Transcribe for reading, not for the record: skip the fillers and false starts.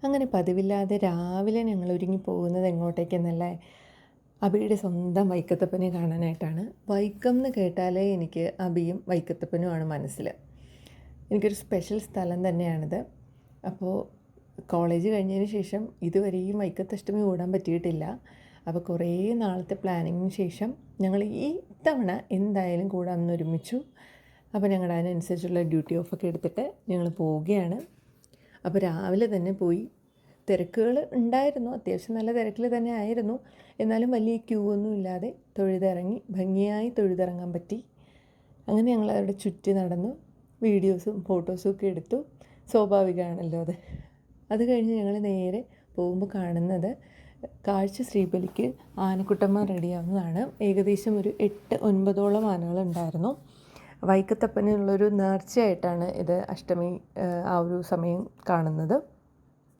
അങ്ങനെ പതിവില്ലാതെ രാവിലെ ഞങ്ങൾ ഒരുങ്ങി പോകുന്നത് എങ്ങോട്ടേക്കെന്നല്ലേ, അബിയുടെ സ്വന്തം വൈക്കത്തപ്പനെ കാണാനായിട്ടാണ്. വൈക്കം എന്ന് കേട്ടാലേ എനിക്ക് അബിയും വൈക്കത്തപ്പനുമാണ് മനസ്സിൽ. എനിക്കൊരു സ്പെഷ്യൽ സ്ഥലം തന്നെയാണിത്. അപ്പോൾ കോളേജ് കഴിഞ്ഞതിന് ശേഷം ഇതുവരെയും വൈക്കത്തഷ്ടമി ഓടാൻ പറ്റിയിട്ടില്ല. അപ്പോൾ കുറേ നാളത്തെ പ്ലാനിങ്ങിന് ശേഷം ഞങ്ങൾ ഈ തവണ എന്തായാലും കൂടാമെന്ന് ഒരുമിച്ചു. അപ്പോൾ ഞങ്ങളുടെ അതിനനുസരിച്ചുള്ള ഡ്യൂട്ടി ഓഫൊക്കെ എടുത്തിട്ട് ഞങ്ങൾ പോവുകയാണ്. അപ്പോൾ രാവിലെ തന്നെ പോയി. തിരക്കുകൾ ഉണ്ടായിരുന്നു, അത്യാവശ്യം നല്ല തിരക്കിൽ തന്നെ ആയിരുന്നു. എന്നാലും വലിയ ക്യൂ ഒന്നും ഇല്ലാതെ തൊഴുതിറങ്ങി, ഭംഗിയായി തൊഴുതിറങ്ങാൻ പറ്റി. അങ്ങനെ ഞങ്ങൾ അവിടെ ചുറ്റി നടന്നു, വീഡിയോസും ഫോട്ടോസും ഒക്കെ എടുത്തു. സ്വാഭാവികമാണല്ലോ അത്. അത് കഴിഞ്ഞ് ഞങ്ങൾ നേരെ പോകുമ്പോൾ കാണുന്നത് കാഴ്ച ശ്രീബലിക്ക് ആനക്കുട്ടന്മാർ റെഡിയാവുന്നതാണ്. ഏകദേശം ഒരു 8-9ഓളം ആനകളുണ്ടായിരുന്നു. വൈക്കത്തപ്പനുള്ളൊരു നേർച്ചയായിട്ടാണ് ഇത് അഷ്ടമി ആ ഒരു സമയം കാണുന്നത്.